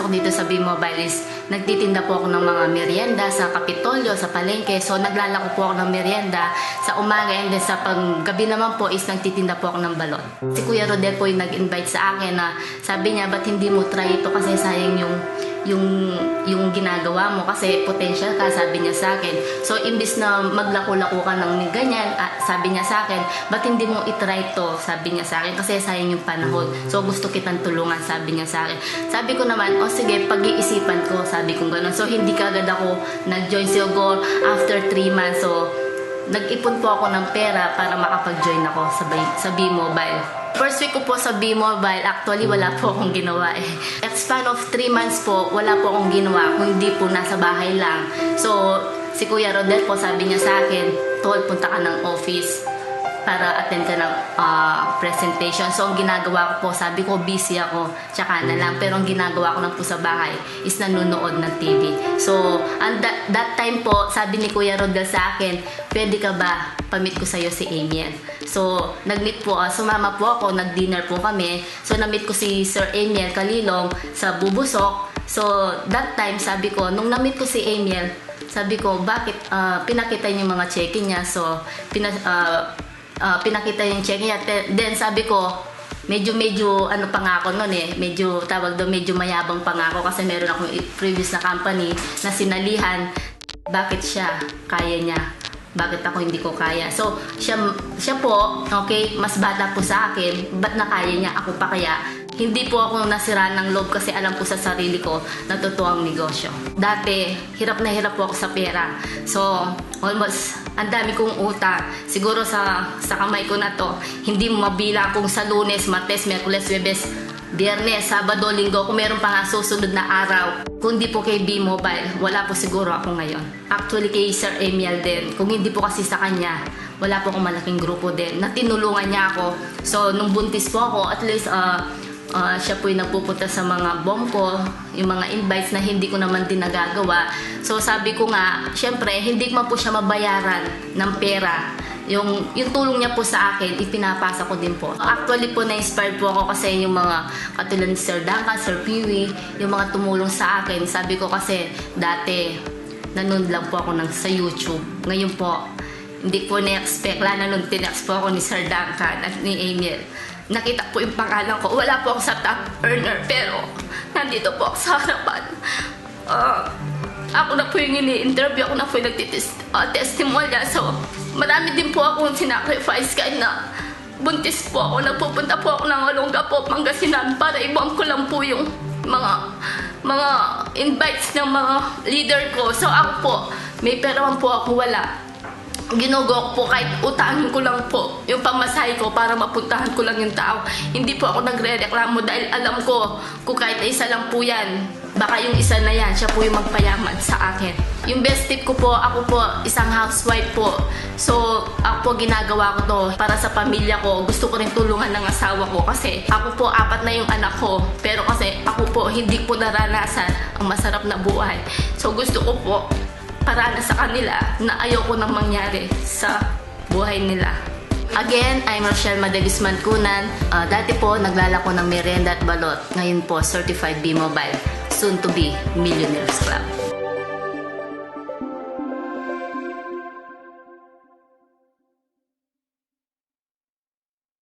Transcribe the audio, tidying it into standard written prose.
pumapasok dito sa B-Mobile is nagtitinda po ako ng mga merienda sa Kapitolyo, sa palengke. So naglalako po ako ng merienda sa umaga, and then sa paggabi naman po is nagtitinda po ako ng balot. Si Kuya Rodel po yung nag-invite sa akin na sabi niya, ba't hindi mo try ito kasi sayang yung ginagawa mo kasi potential ka, sabi niya sa akin. So imbis na maglako-lako ka ng ganyan, sabi niya sa akin, ba't hindi mo itry to, sabi niya sa akin, kasi sayang yung panahon. So gusto kitang tulungan, sabi niya sa akin. Sabi ko naman, o sige, pag-iisipan ko, sabi ko gano'n. So hindi kagad ako nag-join, siguro after 3 months. So nag-ipon po ako ng pera para makapag-join ako sa B-Mobile. First week ko po sa B-Mobile, actually wala po akong ginawa eh. At span of 3 months po, wala po akong ginawa, kung hindi po nasa bahay lang. So, si Kuya Rodel po sabi niya sa akin, Tol, punta ka ng office para attend ka ng presentation. So, ang ginagawa ko po, sabi ko, busy ako, tsaka na lang. Pero ang ginagawa ko lang po sa bahay is nanonood ng TV. So, that time po, sabi ni Kuya Rodel sa akin, pwede ka ba pamit ko sa'yo si Amiel? So, nag-meet po, sumama po ako, nag-dinner po kami. So, na-meet ko si Sir Amiel Calilong sa Bubusok. So, that time, sabi ko, nung na-meet ko si Amiel, sabi ko, bakit pinakita niyo yung mga check-in niya? So, pinakita yung check-in niya. Then, sabi ko, medyo ano pa nga ako nun eh, medyo tawag doon, medyo mayabang pa nga ako kasi meron akong previous na company na sinalihan. Bakit siya? Kaya niya. Bakit ako hindi ko kaya? So, siya po, okay, mas bata po sa akin, ba't na kaya niya, ako pa kaya? Hindi po ako nasira ng loob kasi alam ko sa sarili ko na totoo ang negosyo. Dati, hirap na hirap po ako sa pera. So, almost, ang dami kong utang. Siguro sa kamay ko na to, hindi mabila kung sa Lunes, Martes, Miyerkules, Huwebes, Biyernes, Sabado, Linggo, kung meron pa nga susunod na araw. Kundi po kay B-Mobile, wala po siguro ako ngayon. Actually kay Sir Amiel din, kung hindi po kasi sa kanya, wala po akong malaking grupo din na tinulungan niya ako. So nung buntis po ako, at least siya po yung nagpupunta sa mga bomb ko, yung mga invites na hindi ko naman din nagagawa. So sabi ko nga, syempre hindi man po siya mabayaran ng pera. Yung tulong niya po sa akin, ipinapasa ko din po. Actually po, na-inspired po ako kasi yung mga katulad ni Sir Danka, Sir Piwi, yung mga tumulong sa akin. Sabi ko kasi, dati, nanood lang po ako sa YouTube. Ngayon po, hindi po na-expect. Lalo nung tinext po ako ni Sir Danka at ni Amiel. Nakita po yung pangalan ko. Wala po ako sa top earner, pero nandito po ako sa harapan. Ako na po yung ini-interview, ako na po yung nagtitestimolya. So, marami din po akong sinacrifice kahit na buntis po ako. Nagpupunta po ako ng Olongapo, Pangasinan para ibang ko lang po yung mga invites ng mga leader ko. So, ako po, may pera man po ako wala. Ginugo ko po kahit utangin ko lang po yung pamasahe ko para mapuntahan ko lang yung tao. Hindi po ako nagre-reklamo dahil alam ko kung kahit isa lang po yan, baka yung isa na yan, siya po yung magpayaman sa akin. Yung best tip ko po, ako po isang housewife po. So, ako po ginagawa ko to para sa pamilya ko. Gusto ko rin tulungan ng asawa ko kasi ako po 4 na yung anak ko. Pero kasi ako po hindi po naranasan ang masarap na buhay. So, gusto ko po para sa kanila na ayoko nang mangyari sa buhay nila. Again, I'm Rochelle Madagisman Kunan. Dati po, naglalako ng merienda at balot. Ngayon po, Certified B-Mobile. Soon to be Millionaires Club.